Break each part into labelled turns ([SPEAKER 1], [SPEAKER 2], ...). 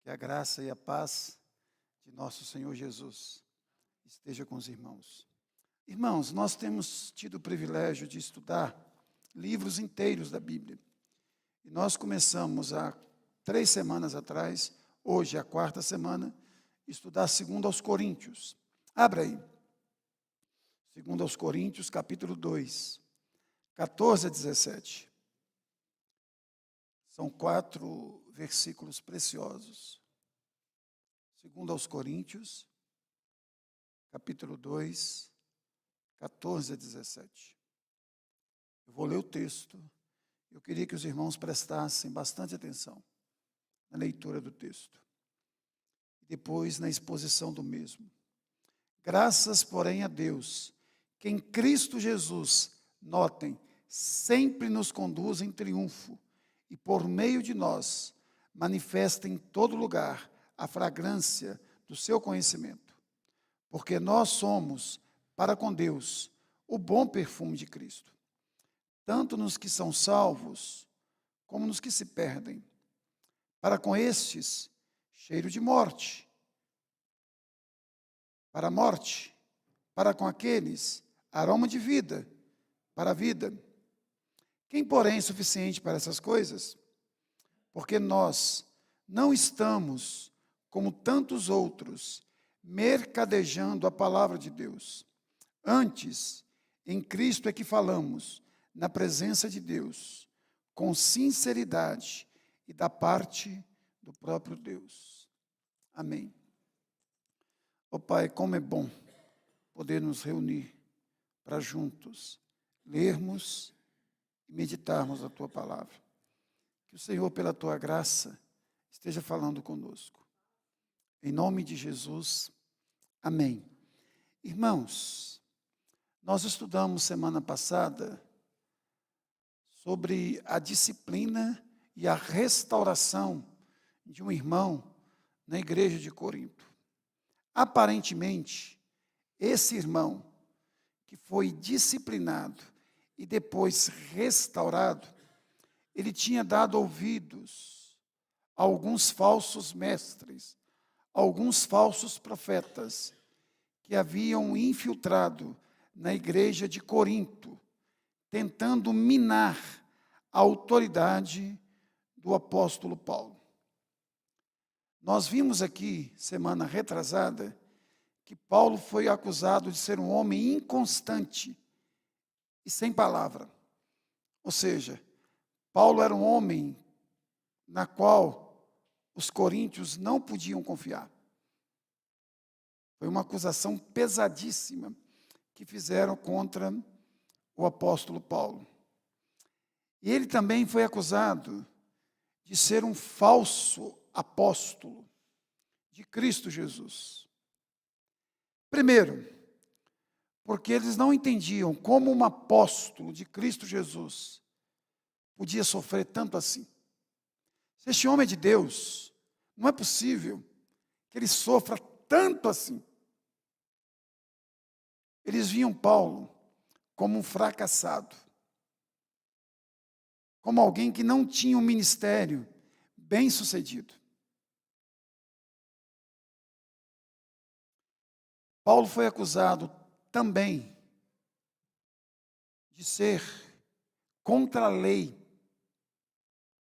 [SPEAKER 1] Que a graça e a paz de nosso Senhor Jesus esteja com os irmãos. Irmãos, nós temos tido o privilégio de estudar livros inteiros da Bíblia. E nós começamos há 3 semanas atrás, hoje é a 4ª semana, estudar 2 aos Coríntios. Abra aí. 2 aos Coríntios, capítulo 2, 14 a 17. São 4 versículos preciosos. 2 aos Coríntios, capítulo 2, 14 a 17. Eu vou ler o texto. Eu queria que os irmãos prestassem bastante atenção na leitura do texto. E depois na exposição do mesmo. Graças, porém, a Deus, que em Cristo Jesus, notem, sempre nos conduz em triunfo e por meio de nós manifesta em todo lugar a fragrância do seu conhecimento. Porque nós somos, para com Deus, o bom perfume de Cristo, tanto nos que são salvos, como nos que se perdem. Para com estes, cheiro de morte, para a morte, para com aqueles, aroma de vida, para a vida. Quem, porém, é suficiente para essas coisas? Porque nós não estamos, como tantos outros, mercadejando a palavra de Deus. Antes, em Cristo é que falamos, na presença de Deus, com sinceridade e da parte do próprio Deus. Amém. Ó Pai, como é bom poder nos reunir para juntos lermos e meditarmos a Tua palavra. Que o Senhor, pela Tua graça, esteja falando conosco. Em nome de Jesus, amém. Irmãos, nós estudamos semana passada sobre a disciplina e a restauração de um irmão na igreja de Corinto. Aparentemente, esse irmão que foi disciplinado e depois restaurado, ele tinha dado ouvidos a alguns falsos mestres, alguns falsos profetas que haviam infiltrado na igreja de Corinto, tentando minar a autoridade do apóstolo Paulo. Nós vimos aqui, semana retrasada, que Paulo foi acusado de ser um homem inconstante e sem palavra. Ou seja, Paulo era um homem na qual os coríntios não podiam confiar. Foi uma acusação pesadíssima que fizeram contra o apóstolo Paulo. E ele também foi acusado de ser um falso apóstolo de Cristo Jesus. Primeiro, porque eles não entendiam como um apóstolo de Cristo Jesus podia sofrer tanto assim. Se este homem é de Deus, não é possível que ele sofra tanto assim. Eles viam Paulo como um fracassado, como alguém que não tinha um ministério bem-sucedido. Paulo foi acusado também de ser contra a lei.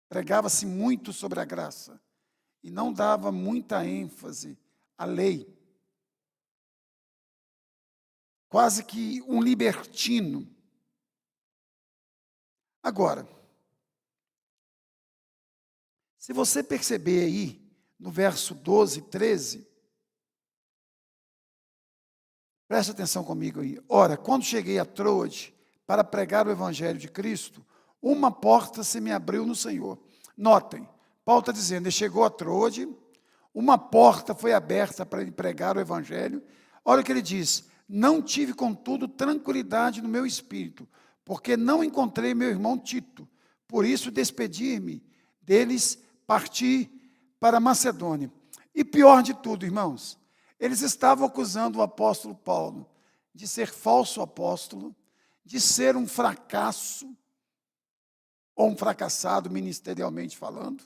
[SPEAKER 1] Pregava-se muito sobre a graça e não dava muita ênfase à lei. Quase que um libertino. Agora, se você perceber aí, no verso 12 e 13, preste atenção comigo aí. Ora, quando cheguei a Troade para pregar o evangelho de Cristo, uma porta se me abriu no Senhor. Notem, Paulo está dizendo, ele chegou a Troade, uma porta foi aberta para ele pregar o evangelho. Olha o que ele diz, não tive, contudo, tranquilidade no meu espírito, porque não encontrei meu irmão Tito. Por isso, despedi-me deles, parti para Macedônia. E pior de tudo, irmãos, eles estavam acusando o apóstolo Paulo de ser falso apóstolo, de ser um fracasso, ou um fracassado ministerialmente falando.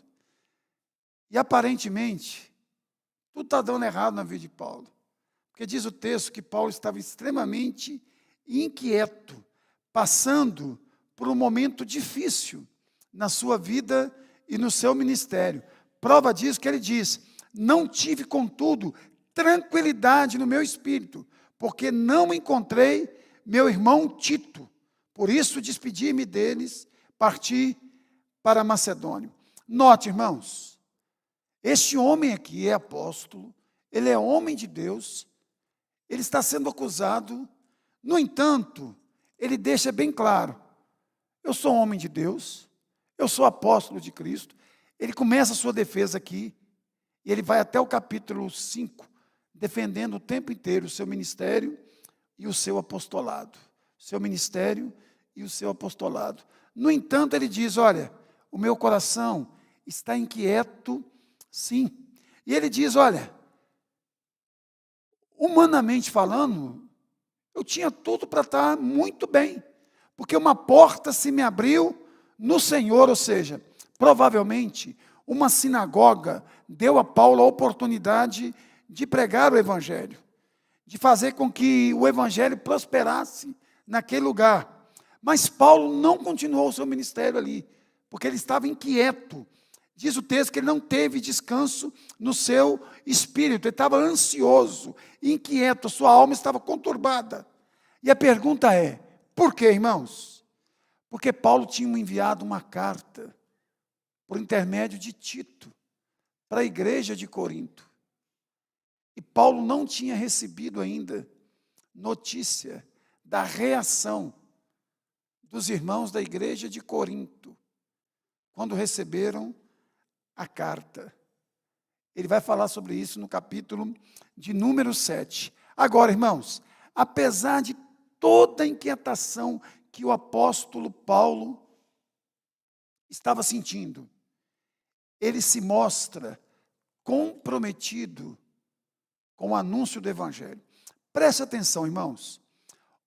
[SPEAKER 1] E aparentemente, tudo está dando errado na vida de Paulo. Porque diz o texto que Paulo estava extremamente inquieto, passando por um momento difícil na sua vida e no seu ministério. Prova disso que ele diz: não tive, contudo, tranquilidade no meu espírito, porque não encontrei meu irmão Tito. Por isso despedi-me deles, parti para a Macedônia. Note, irmãos, este homem aqui é apóstolo, ele é homem de Deus, ele está sendo acusado. No entanto, ele deixa bem claro: eu sou homem de Deus, eu sou apóstolo de Cristo. Ele começa a sua defesa aqui, e ele vai até o capítulo 5, defendendo o tempo inteiro o seu ministério e o seu apostolado. Seu ministério e o seu apostolado. No entanto, ele diz: olha, o meu coração está inquieto, sim. E ele diz: olha, humanamente falando, eu tinha tudo para estar muito bem, porque uma porta se me abriu no Senhor, ou seja, provavelmente uma sinagoga deu a Paulo a oportunidade de pregar o Evangelho, de fazer com que o Evangelho prosperasse naquele lugar. Mas Paulo não continuou o seu ministério ali, porque ele estava inquieto. Diz o texto que ele não teve descanso no seu espírito, ele estava ansioso, inquieto, a sua alma estava conturbada. E a pergunta é: por quê, irmãos? Porque Paulo tinha enviado uma carta, por intermédio de Tito, para a igreja de Corinto. E Paulo não tinha recebido ainda notícia da reação dos irmãos da igreja de Corinto, quando receberam a carta. Ele vai falar sobre isso no capítulo de número 7. Agora, irmãos, apesar de toda a inquietação que o apóstolo Paulo estava sentindo, ele se mostra comprometido com o anúncio do Evangelho. Preste atenção, irmãos.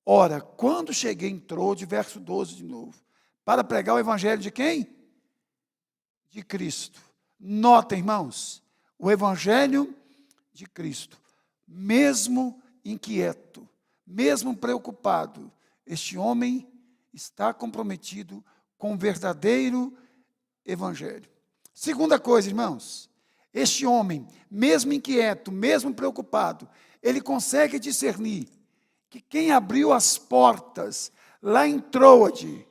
[SPEAKER 1] Ora, quando cheguei, entrou, de verso 12 de novo, para pregar o Evangelho de quem? De Cristo. Notem, irmãos, o Evangelho de Cristo, mesmo inquieto, mesmo preocupado, este homem está comprometido com o verdadeiro Evangelho. Segunda coisa, irmãos, este homem, mesmo inquieto, mesmo preocupado, ele consegue discernir que quem abriu as portas lá em Troade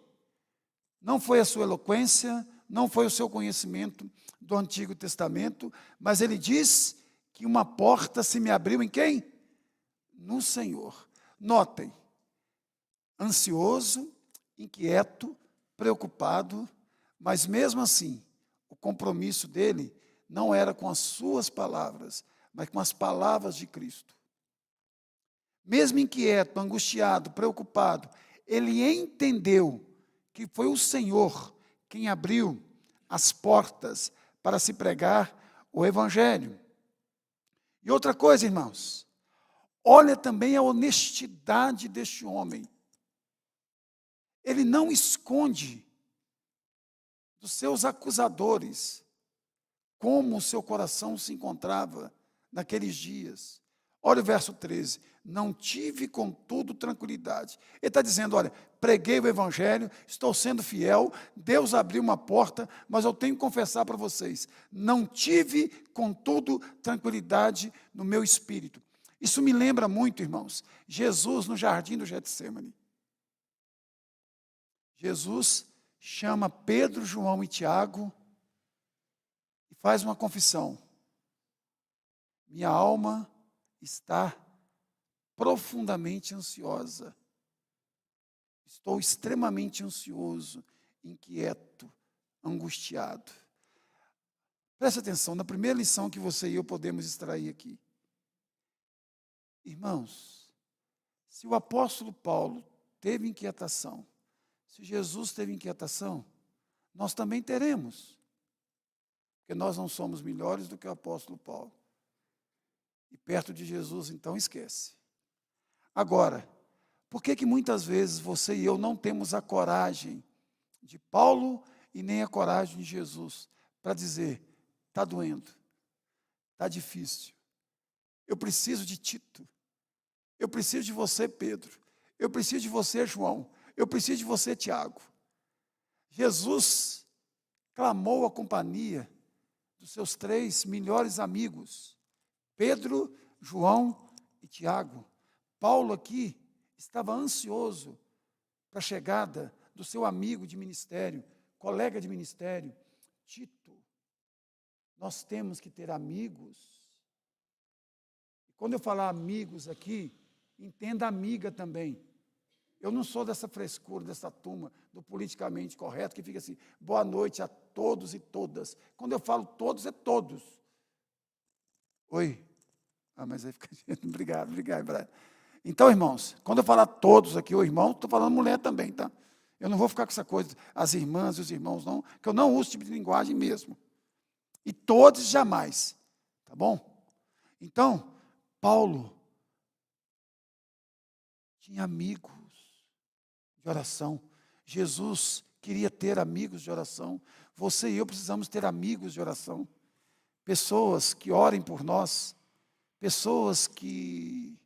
[SPEAKER 1] não foi a sua eloquência, não foi o seu conhecimento do Antigo Testamento, mas ele diz que uma porta se me abriu em quem? No Senhor. Notem, ansioso, inquieto, preocupado, mas mesmo assim, o compromisso dele não era com as suas palavras, mas com as palavras de Cristo. Mesmo inquieto, angustiado, preocupado, ele entendeu que foi o Senhor quem abriu as portas para se pregar o Evangelho. E outra coisa, irmãos, olha também a honestidade deste homem. Ele não esconde dos seus acusadores como o seu coração se encontrava naqueles dias. Olha o verso 13. Não tive, contudo, tranquilidade. Ele está dizendo: olha, preguei o Evangelho, estou sendo fiel, Deus abriu uma porta, mas eu tenho que confessar para vocês, não tive, contudo, tranquilidade no meu espírito. Isso me lembra muito, irmãos, Jesus no jardim do Getsêmani. Jesus chama Pedro, João e Tiago e faz uma confissão: minha alma está profundamente ansiosa. Estou extremamente ansioso, inquieto, angustiado. Preste atenção na primeira lição que você e eu podemos extrair aqui. Irmãos, se o apóstolo Paulo teve inquietação, se Jesus teve inquietação, nós também teremos. Porque nós não somos melhores do que o apóstolo Paulo. E perto de Jesus, então, esquece. Agora, por que muitas vezes você e eu não temos a coragem de Paulo e nem a coragem de Jesus para dizer: está doendo, está difícil. Eu preciso de Tito. Eu preciso de você, Pedro. Eu preciso de você, João. Eu preciso de você, Tiago. Jesus clamou a companhia dos seus 3 melhores amigos, Pedro, João e Tiago. Paulo aqui estava ansioso para a chegada do seu amigo de ministério, colega de ministério, Tito. Nós temos que ter amigos. Quando eu falar amigos aqui, entenda amiga também. Eu não sou dessa frescura, dessa turma do politicamente correto, que fica assim, boa noite a todos e todas. Quando eu falo todos, é todos. Oi? Mas aí fica... Obrigado, Brian. Então, irmãos, quando eu falar todos aqui, o irmão, estou falando mulher também, tá? Eu não vou ficar com essa coisa, as irmãs e os irmãos, não, que eu não uso esse tipo de linguagem mesmo. E todos jamais, tá bom? Então, Paulo tinha amigos de oração. Jesus queria ter amigos de oração. Você e eu precisamos ter amigos de oração. Pessoas que orem por nós, pessoas que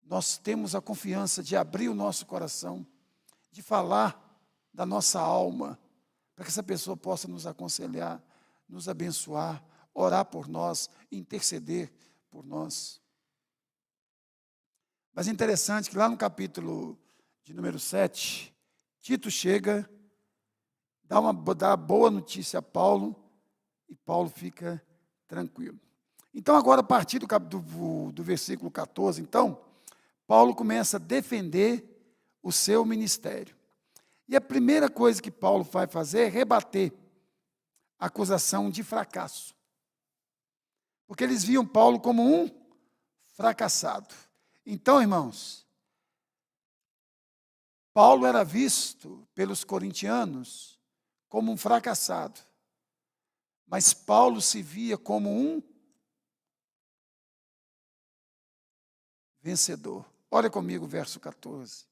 [SPEAKER 1] nós temos a confiança de abrir o nosso coração, de falar da nossa alma, para que essa pessoa possa nos aconselhar, nos abençoar, orar por nós, interceder por nós. Mas é interessante que lá no capítulo de número 7, Tito chega, dá a boa notícia a Paulo, e Paulo fica tranquilo. Então, agora, a partir do versículo 14, então, Paulo começa a defender o seu ministério. E a primeira coisa que Paulo vai fazer é rebater a acusação de fracasso. Porque eles viam Paulo como um fracassado. Então, irmãos, Paulo era visto pelos corintianos como um fracassado. Mas Paulo se via como um vencedor. Olha comigo o verso 14.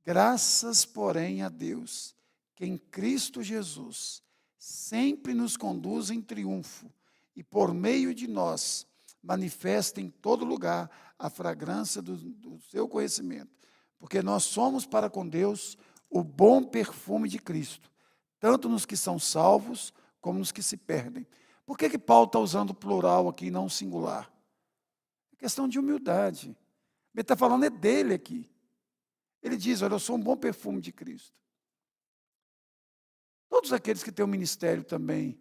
[SPEAKER 1] Graças, porém, a Deus, que em Cristo Jesus sempre nos conduz em triunfo e por meio de nós manifesta em todo lugar a fragrância do seu conhecimento. Porque nós somos para com Deus o bom perfume de Cristo, tanto nos que são salvos como nos que se perdem. Por que Paulo está usando o plural aqui e não o singular? É questão de humildade. Ele está falando é dele aqui. Ele diz, olha, eu sou um bom perfume de Cristo. Todos aqueles que têm um ministério também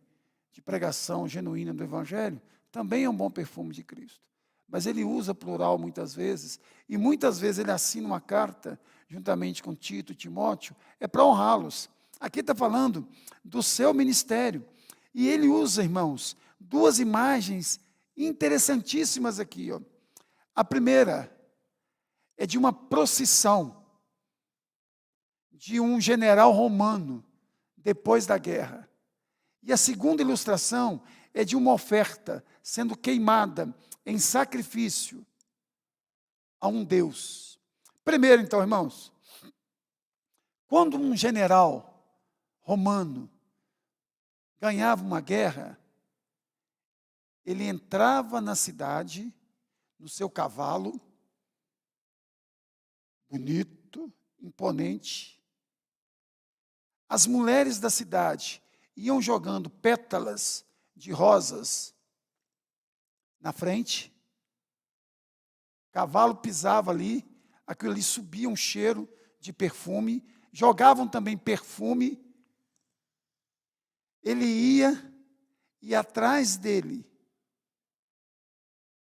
[SPEAKER 1] de pregação genuína do Evangelho, também é um bom perfume de Cristo. Mas ele usa plural muitas vezes, e muitas vezes ele assina uma carta, juntamente com Tito e Timóteo, é para honrá-los. Aqui está falando do seu ministério. E ele usa, irmãos, 2 imagens interessantíssimas aqui. Ó. A primeira é de uma procissão de um general romano depois da guerra. E a segunda ilustração é de uma oferta sendo queimada em sacrifício a um Deus. Primeiro, então, irmãos, quando um general romano ganhava uma guerra, ele entrava na cidade, no seu cavalo, bonito, imponente. As mulheres da cidade iam jogando pétalas de rosas na frente. O cavalo pisava ali, aquilo ali subia um cheiro de perfume. Jogavam também perfume. Ele ia e atrás dele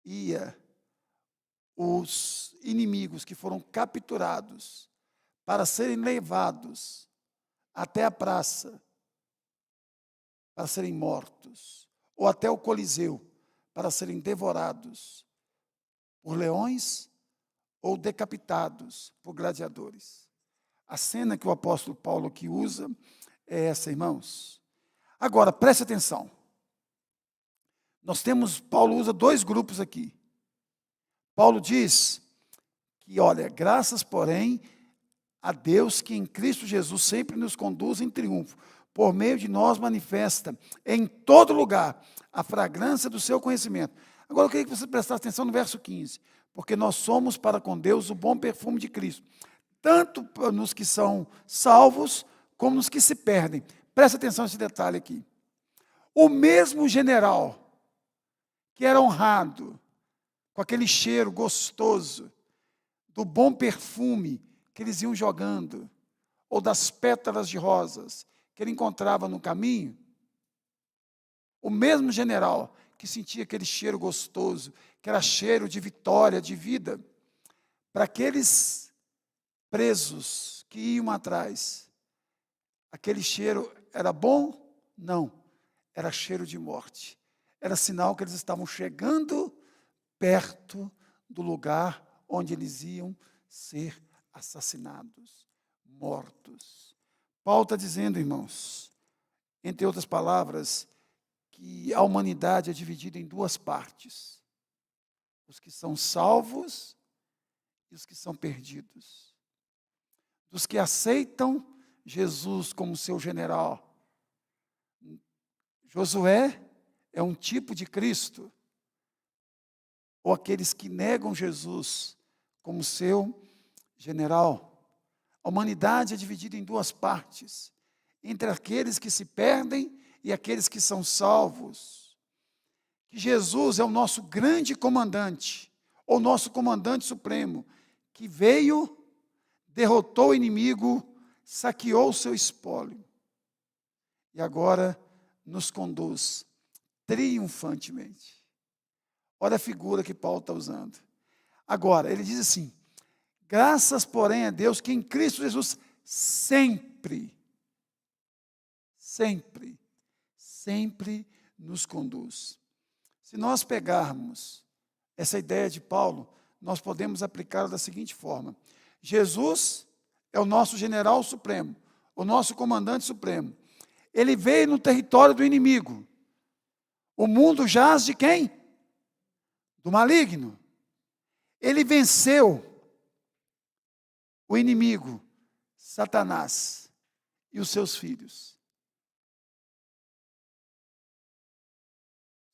[SPEAKER 1] ia os inimigos que foram capturados para serem levados até a praça, para serem mortos, ou até o Coliseu, para serem devorados por leões ou decapitados por gladiadores. A cena que o apóstolo Paulo aqui usa é essa, irmãos. Agora, preste atenção. Paulo usa 2 grupos aqui. Paulo diz que, olha, graças, porém, a Deus que em Cristo Jesus sempre nos conduz em triunfo, por meio de nós manifesta em todo lugar a fragrância do seu conhecimento. Agora eu queria que você prestasse atenção no verso 15. Porque nós somos para com Deus o bom perfume de Cristo, tanto nos que são salvos, como nos que se perdem. Presta atenção nesse detalhe aqui. O mesmo general que era honrado com aquele cheiro gostoso do bom perfume que eles iam jogando, ou das pétalas de rosas que ele encontrava no caminho, o mesmo general que sentia aquele cheiro gostoso, que era cheiro de vitória, de vida, para aqueles presos que iam atrás, aquele cheiro era bom? Não, era cheiro de morte. Era sinal que eles estavam chegando perto do lugar onde eles iam ser assassinados, mortos. Paulo está dizendo, irmãos, entre outras palavras, que a humanidade é dividida em duas partes: os que são salvos e os que são perdidos. Dos que aceitam Jesus como seu general. Josué é um tipo de Cristo, ou aqueles que negam Jesus como seu general. A humanidade é dividida em duas partes, entre aqueles que se perdem e aqueles que são salvos. Que Jesus é o nosso grande comandante, ou nosso comandante supremo, que veio, derrotou o inimigo, saqueou o seu espólio, e agora nos conduz triunfantemente. Olha a figura que Paulo está usando. Agora, ele diz assim: graças, porém, a Deus que em Cristo Jesus sempre nos conduz. Se nós pegarmos essa ideia de Paulo, nós podemos aplicá-la da seguinte forma: Jesus é o nosso general supremo, o nosso comandante supremo. Ele veio no território do inimigo. O mundo jaz de quem? Do maligno. Ele venceu o inimigo, Satanás, e os seus filhos.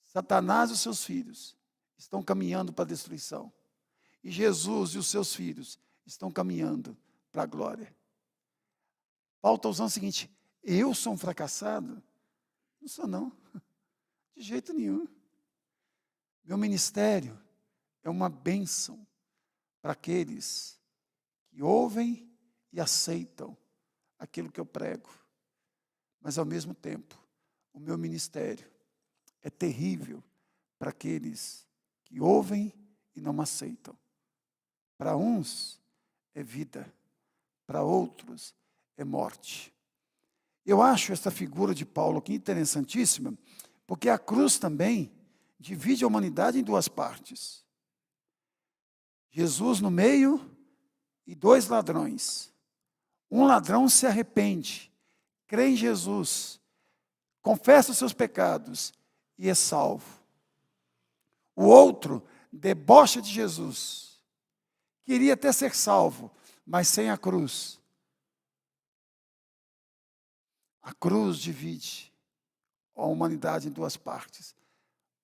[SPEAKER 1] Satanás e os seus filhos estão caminhando para a destruição. E Jesus e os seus filhos estão caminhando para a glória. Paulo está usando o seguinte: eu sou um fracassado? Não sou não, de jeito nenhum. Meu ministério é uma bênção para aqueles que ouvem e aceitam aquilo que eu prego. Mas, ao mesmo tempo, o meu ministério é terrível para aqueles que ouvem e não aceitam. Para uns é vida, para outros é morte. Eu acho essa figura de Paulo aqui interessantíssima, porque a cruz também divide a humanidade em duas partes. Jesus no meio e dois ladrões. Um ladrão se arrepende, crê em Jesus, confessa os seus pecados e é salvo. O outro debocha de Jesus, queria até ser salvo, mas sem a cruz. A cruz divide a humanidade em duas partes.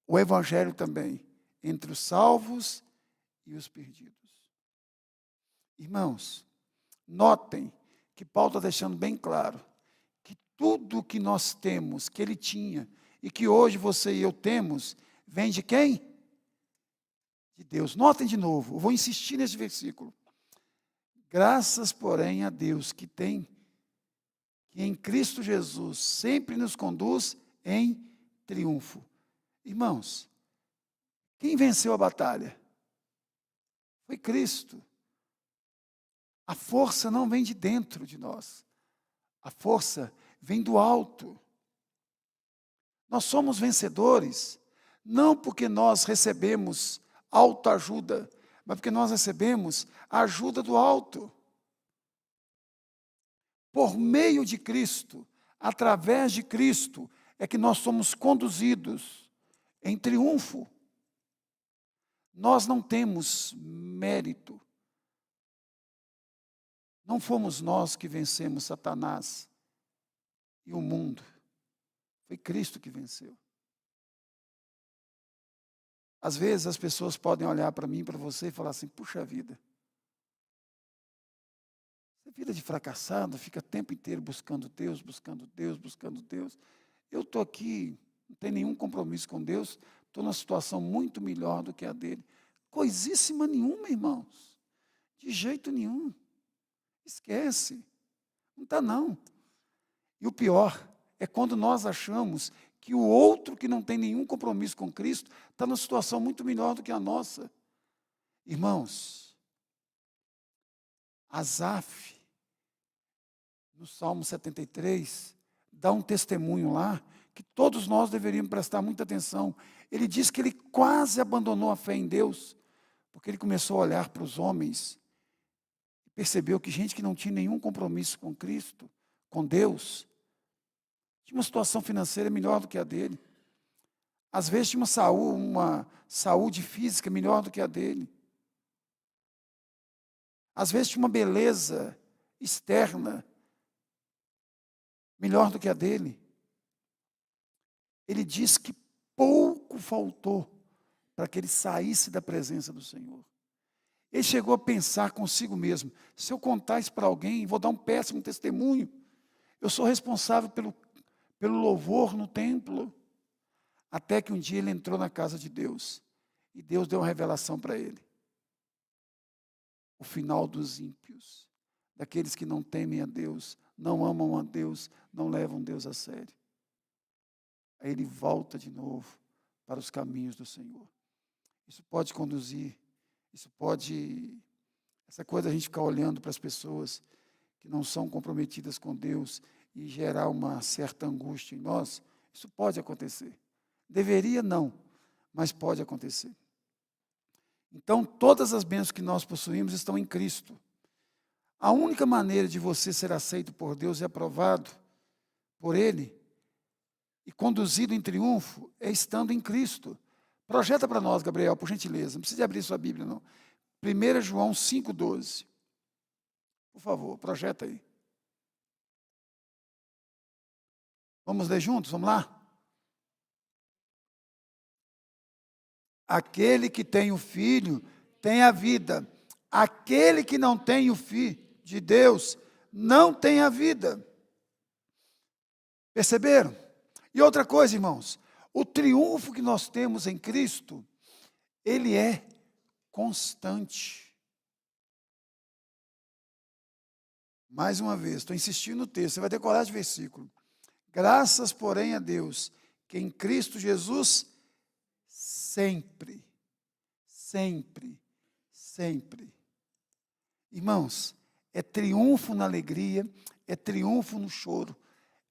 [SPEAKER 1] O evangelho também, entre os salvos e os perdidos. Irmãos, notem que Paulo está deixando bem claro que tudo que nós temos, que ele tinha, e que hoje você e eu temos, vem de quem? De Deus. Notem de novo, eu vou insistir nesse versículo. Graças, porém, a Deus que em Cristo Jesus sempre nos conduz em triunfo. Irmãos, quem venceu a batalha? Foi Cristo. A força não vem de dentro de nós. A força vem do alto. Nós somos vencedores, não porque nós recebemos autoajuda, mas porque nós recebemos a ajuda do alto. Por meio de Cristo, através de Cristo, é que nós somos conduzidos em triunfo. Nós não temos mérito. Não fomos nós que vencemos Satanás e o mundo. Foi Cristo que venceu. Às vezes as pessoas podem olhar para mim, para você e falar assim, puxa vida, essa vida de fracassado, fica o tempo inteiro buscando Deus, buscando Deus, buscando Deus. Eu estou aqui, não tenho nenhum compromisso com Deus, estou numa situação muito melhor do que a dele. Coisíssima nenhuma, irmãos. De jeito nenhum. Esquece. Não está não. E o pior é quando nós achamos que o outro que não tem nenhum compromisso com Cristo está numa situação muito melhor do que a nossa. Irmãos, Asaf, no Salmo 73, dá um testemunho lá que todos nós deveríamos prestar muita atenção. Ele diz que ele quase abandonou a fé em Deus, porque ele começou a olhar para os homens e percebeu que gente que não tinha nenhum compromisso com Cristo, com Deus, tinha uma situação financeira melhor do que a dele. Às vezes tinha uma saúde física melhor do que a dele. Às vezes tinha uma beleza externa melhor do que a dele. Ele diz que pouco faltou para que ele saísse da presença do Senhor. Ele chegou a pensar consigo mesmo, se eu contar isso para alguém, vou dar um péssimo testemunho. Eu sou responsável pelo louvor no templo. Até que um dia ele entrou na casa de Deus, e Deus deu uma revelação para ele. O final dos ímpios, daqueles que não temem a Deus, não amam a Deus, não levam Deus a sério. Aí ele volta de novo para os caminhos do Senhor. Isso pode conduzir, essa coisa a gente ficar olhando para as pessoas que não são comprometidas com Deus e gerar uma certa angústia em nós, isso pode acontecer. Deveria não, mas pode acontecer. Então, todas as bênçãos que nós possuímos estão em Cristo. A única maneira de você ser aceito por Deus e aprovado por Ele e conduzido em triunfo é estando em Cristo. Projeta para nós, Gabriel, por gentileza. Não precisa abrir sua Bíblia, não. 1 João 5,12. Por favor, projeta aí. Vamos ler juntos? Vamos lá? Aquele que tem o Filho tem a vida. Aquele que não tem o Filho de Deus não tem a vida. Perceberam? E outra coisa, irmãos, o triunfo que nós temos em Cristo, ele é constante. Mais uma vez, estou insistindo no texto, você vai decorar de versículo. Graças, porém, a Deus, que em Cristo Jesus sempre, sempre, sempre. Irmãos, é triunfo na alegria, é triunfo no choro,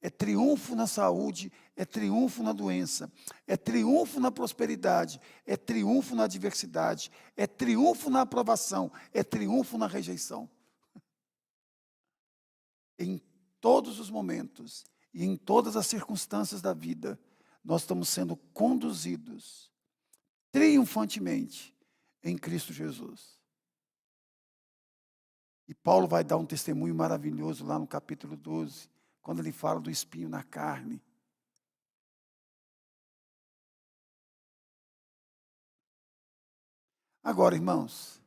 [SPEAKER 1] é triunfo na saúde, é triunfo na doença, é triunfo na prosperidade, é triunfo na adversidade, é triunfo na aprovação, é triunfo na rejeição. Em todos os momentos e em todas as circunstâncias da vida, nós estamos sendo conduzidos triunfantemente em Cristo Jesus. E Paulo vai dar um testemunho maravilhoso lá no capítulo 12, quando ele fala do espinho na carne. Agora, irmãos,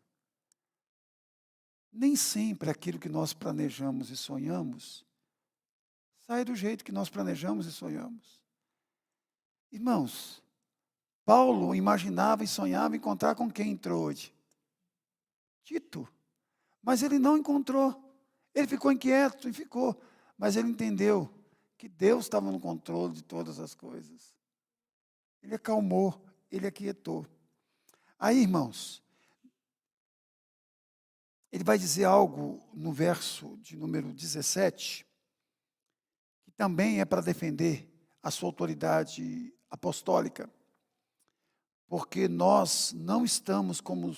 [SPEAKER 1] nem sempre aquilo que nós planejamos e sonhamos sai do jeito que nós planejamos e sonhamos. Irmãos, Paulo imaginava e sonhava encontrar com quem entrou hoje? Tito. Mas ele não encontrou. Ele ficou inquieto e ficou. Mas ele entendeu que Deus estava no controle de todas as coisas. Ele acalmou, ele aquietou. Aí, irmãos, ele vai dizer algo no verso de número 17, que também é para defender a sua autoridade apostólica, porque nós não estamos como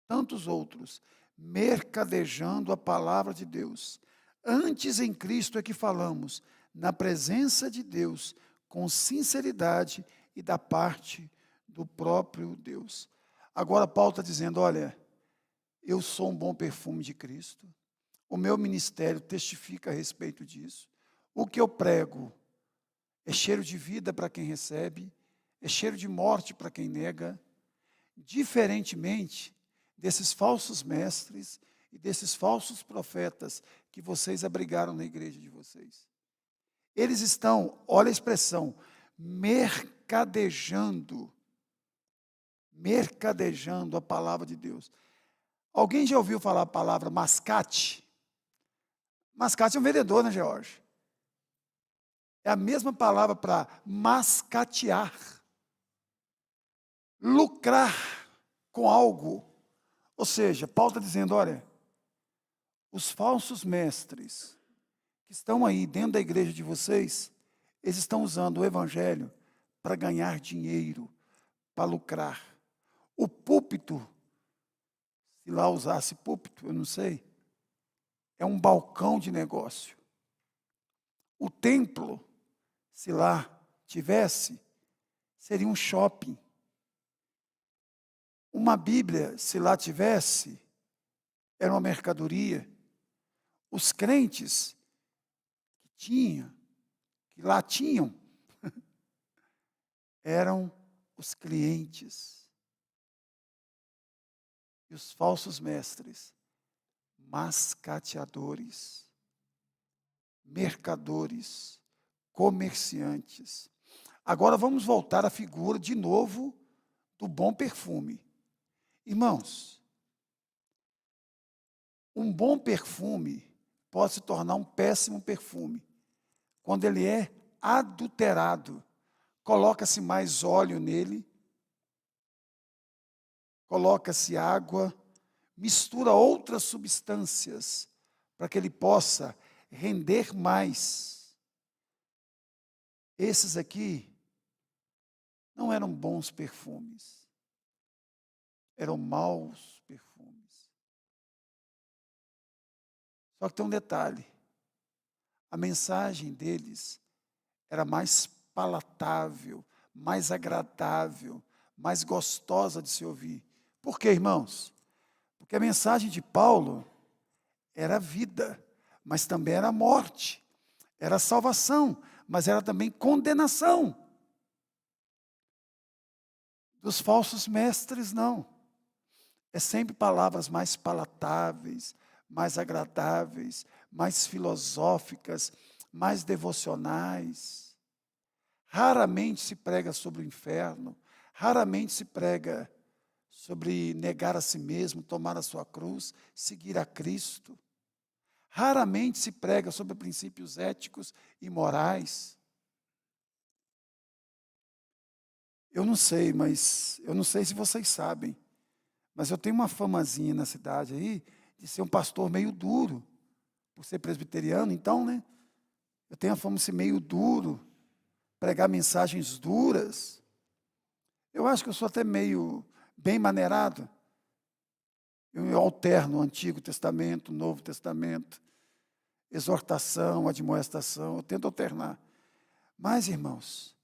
[SPEAKER 1] tantos outros, mercadejando a palavra de Deus. Antes em Cristo é que falamos, na presença de Deus, com sinceridade e da parte do próprio Deus. Agora Paulo está dizendo, olha, eu sou um bom perfume de Cristo, o meu ministério testifica a respeito disso, O que eu prego é cheiro de vida para quem recebe, é cheiro de morte para quem nega, diferentemente desses falsos mestres e desses falsos profetas que vocês abrigaram na igreja de vocês. Eles estão, olha a expressão, mercadejando a palavra de Deus. Alguém já ouviu falar a palavra mascate? Mascate é um vendedor, né, George? É a mesma palavra para mascatear, lucrar com algo. Ou seja, Paulo está dizendo, olha, os falsos mestres que estão aí dentro da igreja de vocês, eles estão usando o evangelho para ganhar dinheiro, para lucrar. O púlpito, se lá usasse púlpito, eu não sei, é um balcão de negócio. O templo, se lá tivesse, seria um shopping. Uma Bíblia, se lá tivesse, era uma mercadoria. Os crentes que lá tinham, eram os clientes. E os falsos mestres, mascateadores, mercadores, comerciantes. Agora vamos voltar à figura de novo do bom perfume. Irmãos, um bom perfume pode se tornar um péssimo perfume quando ele é adulterado. Coloca-se mais óleo nele, coloca-se água, mistura outras substâncias para que ele possa render mais. Esses aqui não eram bons perfumes, eram maus perfumes. Só que tem um detalhe, a mensagem deles era mais palatável, mais agradável, mais gostosa de se ouvir. Por quê, irmãos? Porque a mensagem de Paulo era vida, mas também era morte, era salvação, mas era também condenação. Dos falsos mestres, não. É sempre palavras mais palatáveis, mais agradáveis, mais filosóficas, mais devocionais. Raramente se prega sobre o inferno, raramente se prega sobre negar a si mesmo, tomar a sua cruz, seguir a Cristo. Raramente se prega sobre princípios éticos e morais. Eu não sei se vocês sabem, mas eu tenho uma famazinha na cidade aí de ser um pastor meio duro, por ser presbiteriano, então, né? Eu tenho a fama de ser meio duro, pregar mensagens duras. Eu acho que eu sou até meio bem maneirado. Eu alterno o Antigo Testamento, o Novo Testamento, exortação, admoestação, eu tento alternar. Mas, irmãos,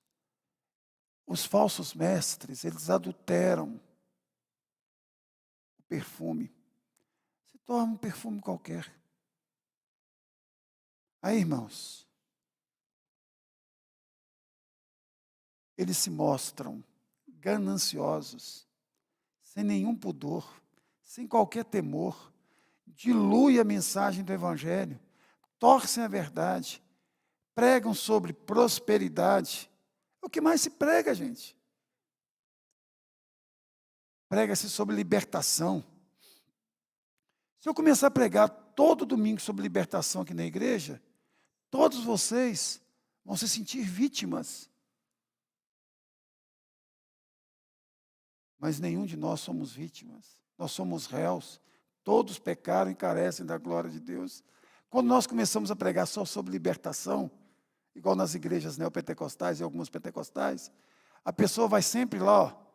[SPEAKER 1] os falsos mestres, eles adulteram o perfume. Se torna um perfume qualquer. Aí, irmãos, eles se mostram gananciosos, sem nenhum pudor, sem qualquer temor, diluem a mensagem do Evangelho, torcem a verdade, pregam sobre prosperidade. É o que mais se prega, gente. Prega-se sobre libertação. Se eu começar a pregar todo domingo sobre libertação aqui na igreja, todos vocês vão se sentir vítimas. Mas nenhum de nós somos vítimas. Nós somos réus. Todos pecaram e carecem da glória de Deus. Quando nós começamos a pregar só sobre libertação, igual nas igrejas neopentecostais e algumas pentecostais, a pessoa vai sempre lá, ó,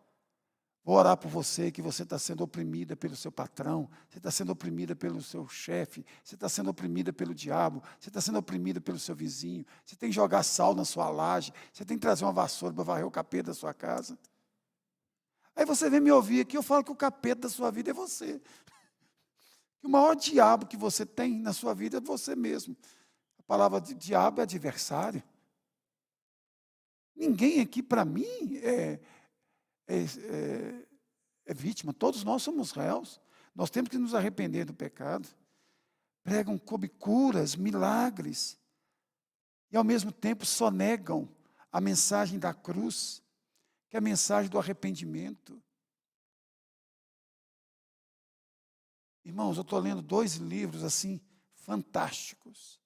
[SPEAKER 1] vou orar por você, que você está sendo oprimida pelo seu patrão, você está sendo oprimida pelo seu chefe, você está sendo oprimida pelo diabo, você está sendo oprimida pelo seu vizinho, você tem que jogar sal na sua laje, você tem que trazer uma vassoura para varrer o capeta da sua casa. Aí você vem me ouvir aqui, eu falo que o capeta da sua vida é você. Que o maior diabo que você tem na sua vida é você mesmo. palavra de diabo é adversário. Ninguém aqui, para mim, é vítima. Todos nós somos réus. Nós temos que nos arrepender do pecado. Pregam curas, milagres. E, ao mesmo tempo, sonegam a mensagem da cruz, que é a mensagem do arrependimento. Irmãos, eu estou lendo 2 livros assim, fantásticos.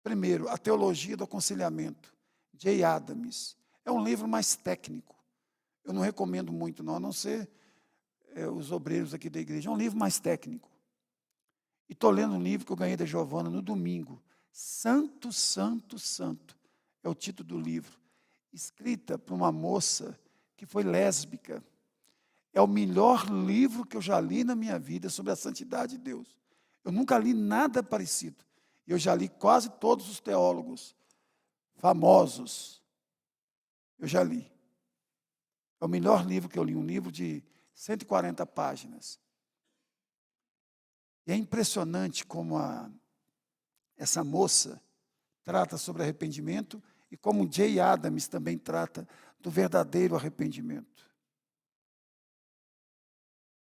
[SPEAKER 1] Primeiro, A Teologia do Aconselhamento, Jay Adams. É um livro mais técnico. Eu não recomendo muito, não, a não ser os obreiros aqui da igreja. É um livro mais técnico. E estou lendo um livro que eu ganhei da Giovana no domingo. Santo, Santo, Santo. É o título do livro. Escrita por uma moça que foi lésbica. É o melhor livro que eu já li na minha vida sobre a santidade de Deus. Eu nunca li nada parecido. Eu já li quase todos os teólogos famosos. Eu já li. É o melhor livro que eu li, um livro de 140 páginas. E é impressionante como essa moça trata sobre arrependimento e como Jay Adams também trata do verdadeiro arrependimento.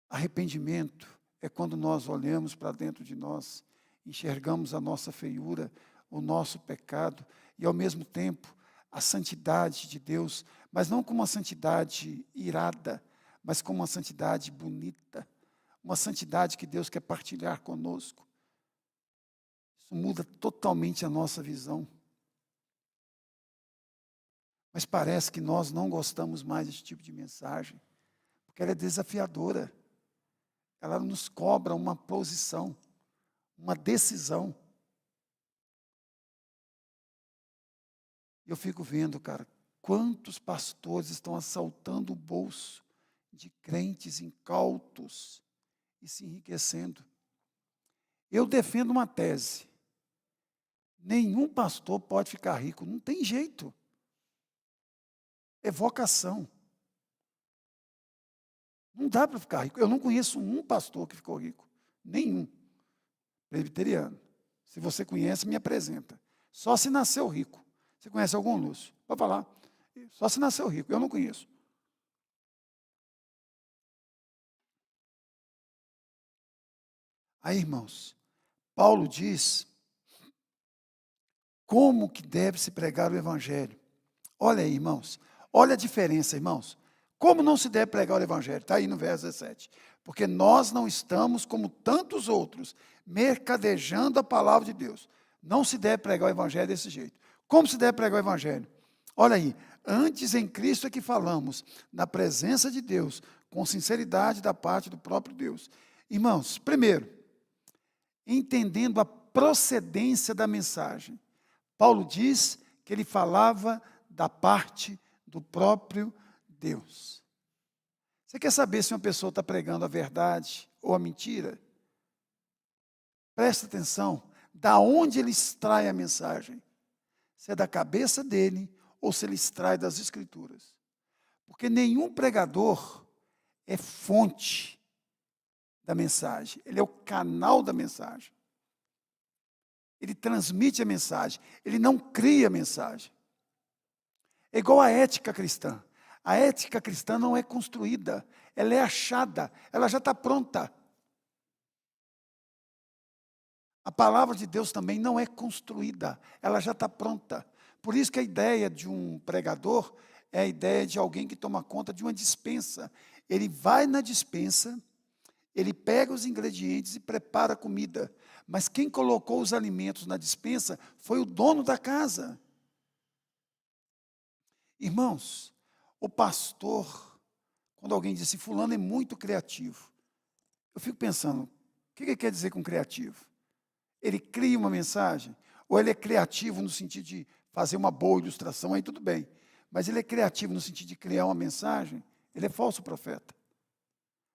[SPEAKER 1] Arrependimento é quando nós olhamos para dentro de nós, enxergamos a nossa feiura, o nosso pecado e, ao mesmo tempo, a santidade de Deus, mas não como uma santidade irada, mas como uma santidade bonita, uma santidade que Deus quer partilhar conosco. Isso muda totalmente a nossa visão. Mas parece que nós não gostamos mais desse tipo de mensagem, porque ela é desafiadora. Ela nos cobra uma posição, uma decisão. Eu fico vendo, cara, quantos pastores estão assaltando o bolso de crentes incautos e se enriquecendo. Eu defendo uma tese. Nenhum pastor pode ficar rico, não tem jeito. É vocação. Não dá para ficar rico. Eu não conheço um pastor que ficou rico. Nenhum. Presbiteriano. Se você conhece, me apresenta. Só se nasceu rico. Você conhece algum, Lúcio? Pode falar. Só se nasceu rico. Eu não conheço. Aí, irmãos, Paulo diz como que deve se pregar o evangelho. Olha aí, irmãos. Olha a diferença, irmãos. Como não se deve pregar o evangelho? Está aí no verso 17. Porque nós não estamos como tantos outros, mercadejando a palavra de Deus. Não se deve pregar o evangelho desse jeito. Como se deve pregar o evangelho? Olha aí, antes em Cristo é que falamos, na presença de Deus, com sinceridade da parte do próprio Deus. Irmãos, primeiro, entendendo a procedência da mensagem. Paulo diz que ele falava da parte do próprio Deus. Você quer saber se uma pessoa está pregando a verdade ou a mentira? Presta atenção, da onde ele extrai a mensagem. Se é da cabeça dele ou se ele extrai das Escrituras. Porque nenhum pregador é fonte da mensagem, ele é o canal da mensagem. Ele transmite a mensagem, ele não cria a mensagem. É igual a ética cristã. A ética cristã não é construída, ela é achada, ela já está pronta. A palavra de Deus também não é construída, ela já está pronta. Por isso que a ideia de um pregador é a ideia de alguém que toma conta de uma despensa. Ele vai na despensa, ele pega os ingredientes e prepara a comida. Mas quem colocou os alimentos na despensa foi o dono da casa. Irmãos, o pastor, quando alguém diz assim, fulano é muito criativo, eu fico pensando, o que ele quer dizer com criativo? Ele cria uma mensagem? Ou ele é criativo no sentido de fazer uma boa ilustração? Aí tudo bem. Mas ele é criativo no sentido de criar uma mensagem? Ele é falso profeta.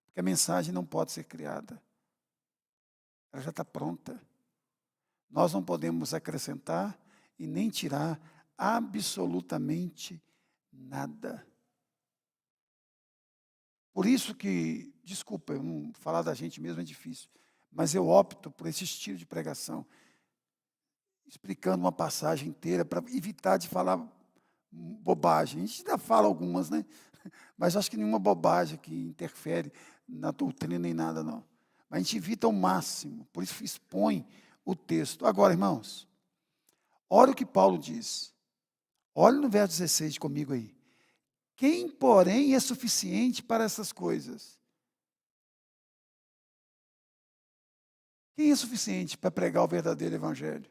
[SPEAKER 1] Porque a mensagem não pode ser criada. Ela já está pronta. Nós não podemos acrescentar e nem tirar absolutamente nada. Por isso que, desculpa, falar da gente mesmo é difícil, mas eu opto por esse estilo de pregação. explicando uma passagem inteira para evitar de falar bobagem. A gente ainda fala algumas, né? Mas acho que nenhuma bobagem que interfere na doutrina nem nada, não. Mas a gente evita ao máximo, por isso expõe o texto. Agora, irmãos, olha o que Paulo diz. Olha no verso 16 comigo aí. Quem, porém, é suficiente para essas coisas? Quem é suficiente para pregar o verdadeiro evangelho?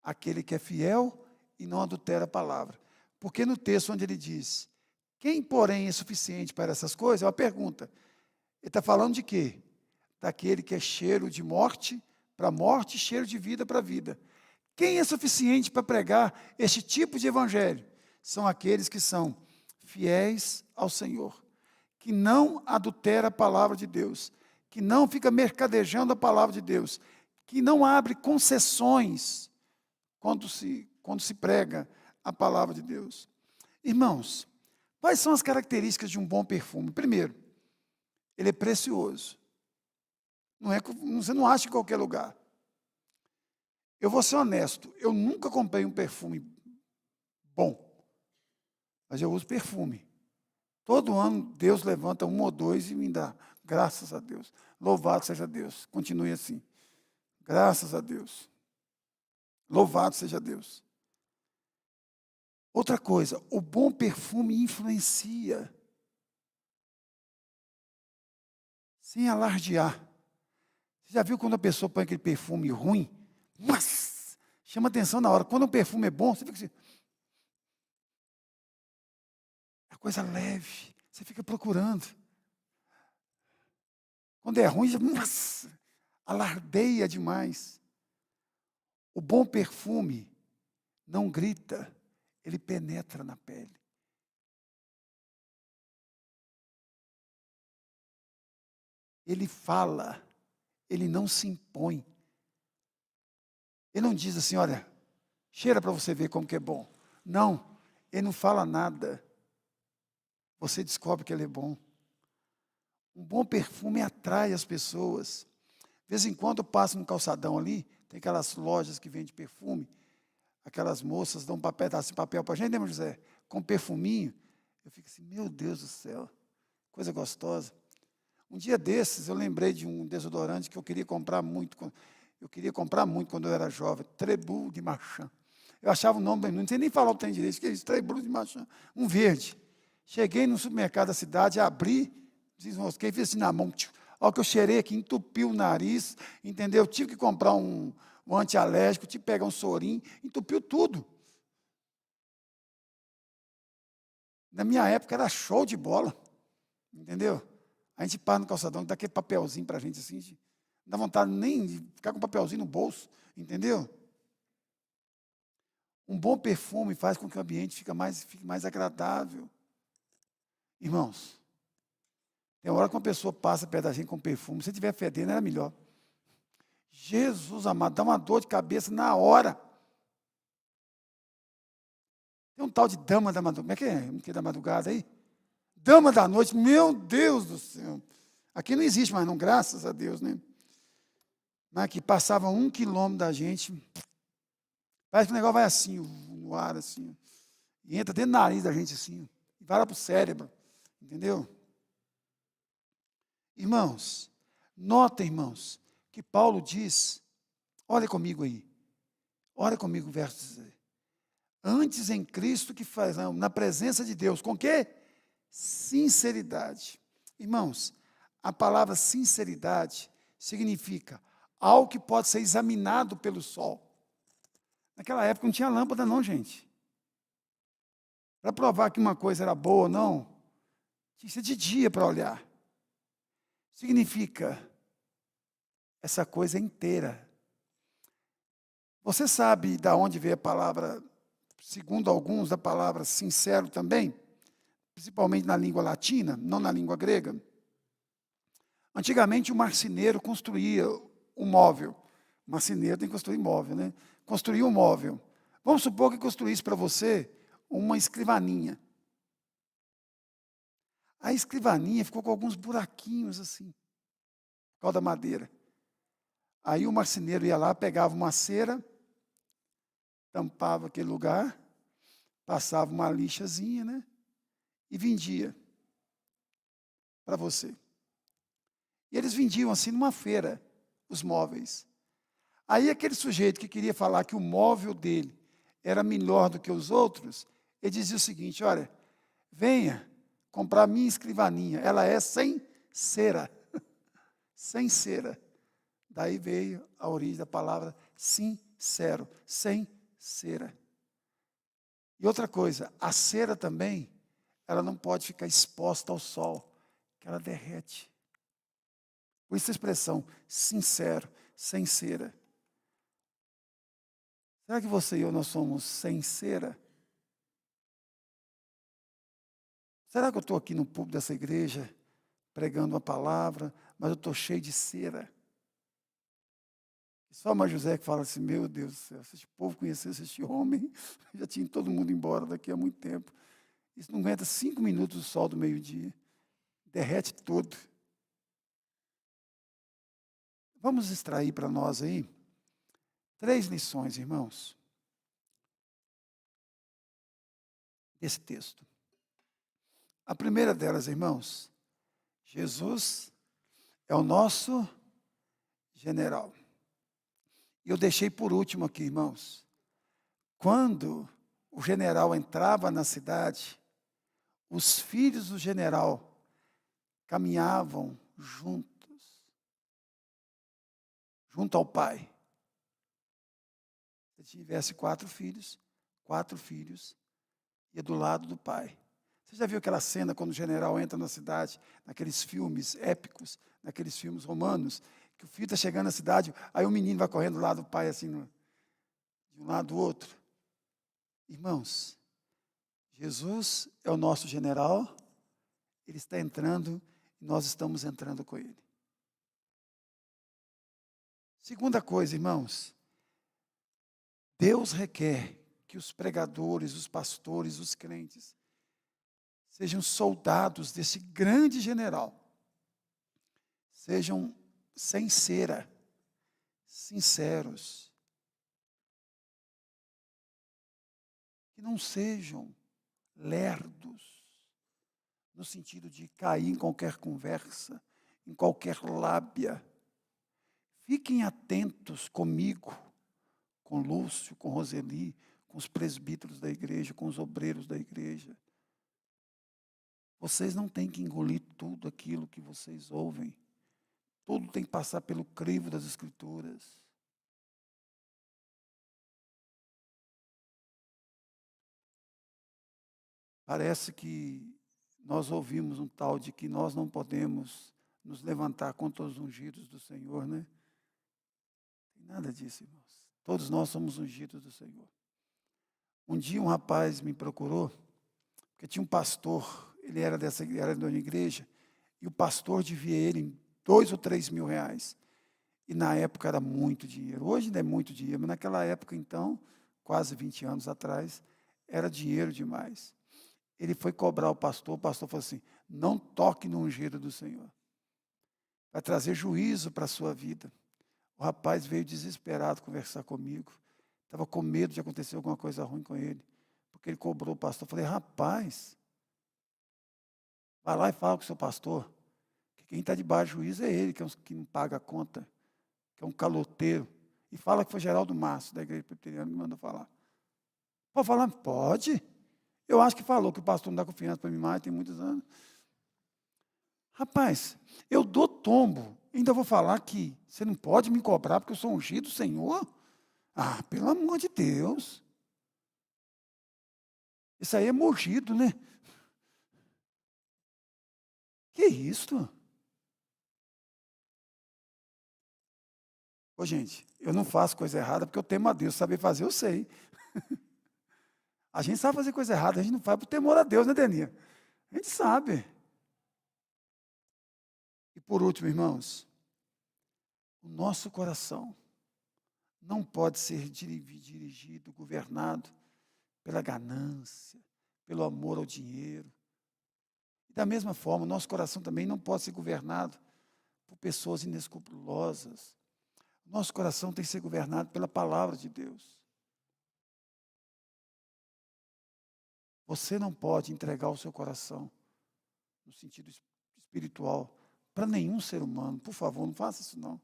[SPEAKER 1] Aquele que é fiel e não adultera a palavra. Porque no texto onde ele diz, quem, porém, é suficiente para essas coisas? É uma pergunta. Ele está falando de quê? Daquele que é cheiro de morte para morte, cheiro de vida para vida. Quem é suficiente para pregar este tipo de evangelho? São aqueles que são fiéis ao Senhor, que não adultera a palavra de Deus, que não fica mercadejando a palavra de Deus, que não abre concessões quando se prega a palavra de Deus. Irmãos, quais são as características de um bom perfume? Primeiro, ele é precioso. Você não acha em qualquer lugar. Eu vou ser honesto, eu nunca comprei um perfume bom, mas eu uso perfume. Todo ano Deus levanta um ou dois e me dá. Graças a Deus. Louvado seja Deus. Continue assim. Graças a Deus. Louvado seja Deus. Outra coisa, o bom perfume influencia. Sem alardear. Você já viu quando a pessoa põe aquele perfume ruim? Mas chama atenção na hora. Quando o perfume é bom, você fica assim. É coisa leve. Você fica procurando. Quando é ruim, nossa, alardeia demais. O bom perfume não grita, ele penetra na pele. Ele fala, ele não se impõe. Ele não diz assim, olha, cheira para você ver como que é bom. Não, ele não fala nada. Você descobre que ele é bom. Um bom perfume atrai as pessoas. De vez em quando eu passo no calçadão ali, tem aquelas lojas que vendem perfume, aquelas moças dão um pedaço de papel para a gente, lembra, José? Com perfuminho. Eu fico assim, meu Deus do céu, coisa gostosa. Um dia desses, eu lembrei de um desodorante que eu queria comprar muito. Eu queria comprar muito quando eu era jovem, Trebul de Marchand. Eu achava o nome, não sei nem falar o que tem direito, que é isso, Trebul de Marchand, um verde. Cheguei no supermercado da cidade, abri, desmosquei, fiz assim na mão. A hora que eu cheirei aqui, entupiu o nariz, entendeu? Tive que comprar um antialérgico, tive que pegar um sorinho, entupiu tudo. Na minha época era show de bola, entendeu? A gente para no calçadão, dá aquele papelzinho para a gente assim, não dá vontade nem de ficar com papelzinho no bolso, entendeu? Um bom perfume faz com que o ambiente fique mais agradável. Irmãos, tem hora que uma pessoa passa perto da gente com perfume, se estiver fedendo, era melhor. Jesus amado, dá uma dor de cabeça na hora. Tem um tal de dama da madrugada, como é que é da madrugada aí? Dama da noite, meu Deus do céu. Aqui não existe mais não, graças a Deus, né? Mas que passava 1 quilômetro da gente, parece que o negócio vai assim, no ar assim, e entra dentro do nariz da gente assim, e vai lá para o cérebro, entendeu? Irmãos, notem, irmãos, que Paulo diz, olha comigo aí, olha comigo o verso 16. Antes em Cristo que faz, na presença de Deus, com quê? Sinceridade. Irmãos, a palavra sinceridade significa algo que pode ser examinado pelo sol. Naquela época não tinha lâmpada não, gente. Para provar que uma coisa era boa ou não, tinha que ser de dia para olhar. Significa essa coisa inteira. Você sabe de onde veio a palavra, segundo alguns, da palavra sincero também? Principalmente na língua latina, não na língua grega. Antigamente o marceneiro construía um móvel. O marceneiro tem que construir móvel, né? Construía um móvel. Vamos supor que construísse para você uma escrivaninha. A escrivaninha ficou com alguns buraquinhos assim, por causa da madeira. Aí o marceneiro ia lá, pegava uma cera, tampava aquele lugar, passava uma lixazinha, né? E vendia para você. E eles vendiam assim numa feira, os móveis. Aí aquele sujeito que queria falar que o móvel dele era melhor do que os outros, ele dizia o seguinte: olha, venha comprar minha escrivaninha, ela é sem cera. Sem cera. Daí veio a origem da palavra sincero, sem cera. E outra coisa, a cera também, ela não pode ficar exposta ao sol, que ela derrete. Por isso a expressão sincero, sem cera. Será que você e eu nós somos sem cera? Será que eu estou aqui no púlpito dessa igreja, pregando uma palavra, mas eu estou cheio de cera? E só a José que fala assim, meu Deus do céu, se esse povo conhecesse este homem, já tinha todo mundo embora daqui a muito tempo. Isso não aguenta 5 minutos do sol do meio-dia. Derrete todo. Vamos extrair para nós aí 3 lições, irmãos, desse texto. A primeira delas, irmãos, Jesus é o nosso general. E eu deixei por último aqui, irmãos. Quando o general entrava na cidade, os filhos do general caminhavam juntos, junto ao pai. Se tivesse 4 filhos ia do lado do pai. Você já viu aquela cena quando o general entra na cidade, naqueles filmes épicos, naqueles filmes romanos, que o filho está chegando na cidade, aí o menino vai correndo do lado do pai, assim, de um lado do outro. Irmãos, Jesus é o nosso general, ele está entrando e nós estamos entrando com ele. Segunda coisa, irmãos, Deus requer que os pregadores, os pastores, os crentes, sejam soldados desse grande general, sejam sem cera, sinceros, que não sejam lerdos, no sentido de cair em qualquer conversa, em qualquer lábia. Fiquem atentos comigo, com Lúcio, com Roseli, com os presbíteros da igreja, com os obreiros da igreja. Vocês não têm que engolir tudo aquilo que vocês ouvem. Tudo tem que passar pelo crivo das Escrituras. Parece que nós ouvimos um tal de que nós não podemos nos levantar contra os ungidos do Senhor, né? Não tem nada disso, irmãos. Todos nós somos ungidos do Senhor. Um dia um rapaz me procurou, porque tinha um pastor, ele era de uma igreja, e o pastor devia ele em 2 ou 3 mil reais. E na época era muito dinheiro. Hoje ainda é muito dinheiro, mas naquela época, então, quase 20 anos atrás, era dinheiro demais. Ele foi cobrar o pastor falou assim, não toque no ungido do Senhor. Vai trazer juízo para a sua vida. O rapaz veio desesperado conversar comigo. Estava com medo de acontecer alguma coisa ruim com ele. Porque ele cobrou o pastor. Eu falei, rapaz, vai lá e fala com o seu pastor. Que quem está debaixo do juízo é ele, que não paga a conta. Que é um caloteiro. E fala que foi Geraldo Márcio, da igreja presbiteriana, que me mandou falar. Pode falar? Pode. Eu acho que falou que o pastor não dá confiança para mim mais, tem muitos anos. Rapaz, eu dou tombo. Ainda vou falar que você não pode me cobrar porque eu sou ungido do Senhor? Ah, pelo amor de Deus. Isso aí é morgido, né? Que isso? Ô, gente, eu não faço coisa errada porque eu temo a Deus. Saber fazer, eu sei. A gente sabe fazer coisa errada, a gente não faz por temor a Deus, né, Deninha? A gente sabe. E por último, irmãos, o nosso coração não pode ser dirigido, governado pela ganância, pelo amor ao dinheiro. E da mesma forma, o nosso coração também não pode ser governado por pessoas inescrupulosas. Nosso coração tem que ser governado pela palavra de Deus. Você não pode entregar o seu coração, no sentido espiritual, para nenhum ser humano. Por favor, não faça isso não.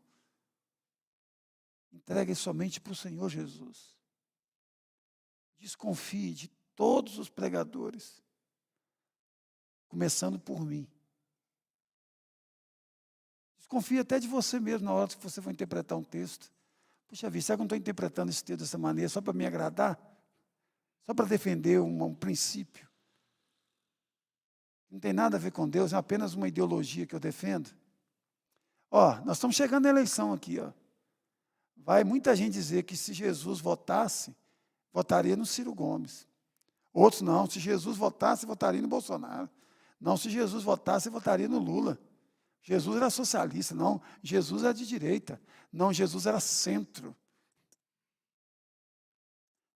[SPEAKER 1] Entregue somente para o Senhor Jesus. Desconfie de todos os pregadores, começando por mim. Desconfie até de você mesmo na hora que você for interpretar um texto. Puxa vida, será que eu não estou interpretando esse texto dessa maneira só para me agradar? Só para defender um princípio? Não tem nada a ver com Deus, é apenas uma ideologia que eu defendo. Nós estamos chegando na eleição aqui, Vai muita gente dizer que se Jesus votasse, votaria no Ciro Gomes. Outros não, se Jesus votasse, votaria no Bolsonaro. Não, se Jesus votasse, votaria no Lula. Jesus era socialista, não, Jesus era de direita. Não, Jesus era centro.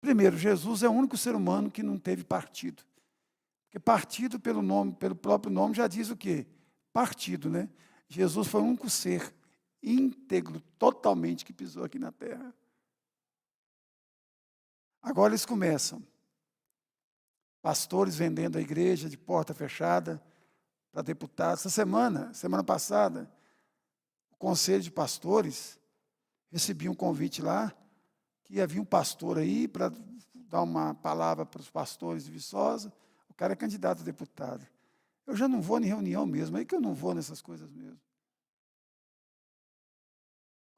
[SPEAKER 1] Primeiro, Jesus é o único ser humano que não teve partido. Porque partido pelo nome, pelo próprio nome, já diz o quê? Partido, né? Jesus foi o único ser íntegro, totalmente, que pisou aqui na terra. Agora eles começam. Pastores vendendo a igreja de porta fechada para deputados. Semana passada, o conselho de pastores recebia um convite lá, que havia um pastor aí para dar uma palavra para os pastores de Viçosa. O cara é candidato a deputado. Eu já não vou em reunião mesmo, aí que eu não vou nessas coisas mesmo.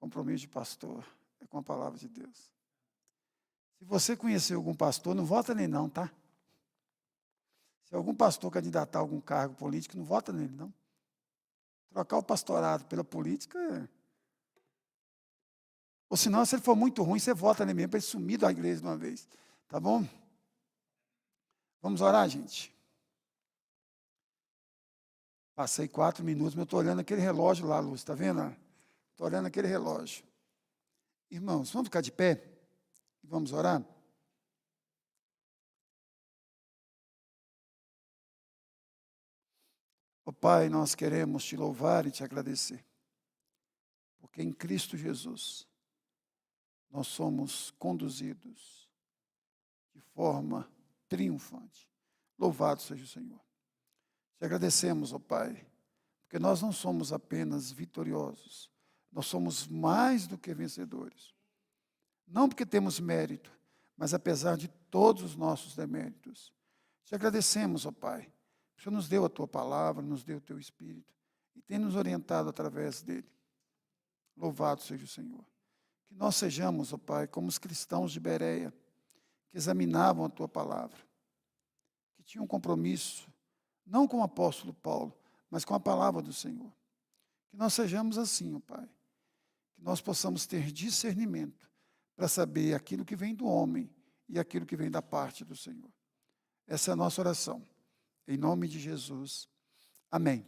[SPEAKER 1] Compromisso de pastor é com a palavra de Deus. Se você conhecer algum pastor, não vota nele não, tá? Se algum pastor candidatar a algum cargo político, não vota nele não. Trocar o pastorado pela política Ou senão, se ele for muito ruim, você vota nele mesmo para ele sumir da igreja de uma vez. Tá bom? Vamos orar, gente? Passei 4 minutos, mas eu estou olhando aquele relógio lá, Lúcia, está vendo? Estou olhando aquele relógio. Irmãos, vamos ficar de pé e vamos orar? Ó Pai, nós queremos te louvar e te agradecer, porque em Cristo Jesus nós somos conduzidos de forma triunfante. Louvado seja o Senhor. Te agradecemos, ó Pai, porque nós não somos apenas vitoriosos, nós somos mais do que vencedores. Não porque temos mérito, mas apesar de todos os nossos deméritos. Te agradecemos, ó Pai, o Senhor nos deu a Tua palavra, nos deu o Teu Espírito, e tem nos orientado através dele. Louvado seja o Senhor. Que nós sejamos, ó Pai, como os cristãos de Bereia, que examinavam a Tua palavra, que tinham um compromisso, não com o apóstolo Paulo, mas com a palavra do Senhor. Que nós sejamos assim, ó Pai. Que nós possamos ter discernimento para saber aquilo que vem do homem e aquilo que vem da parte do Senhor. Essa é a nossa oração. Em nome de Jesus. Amém.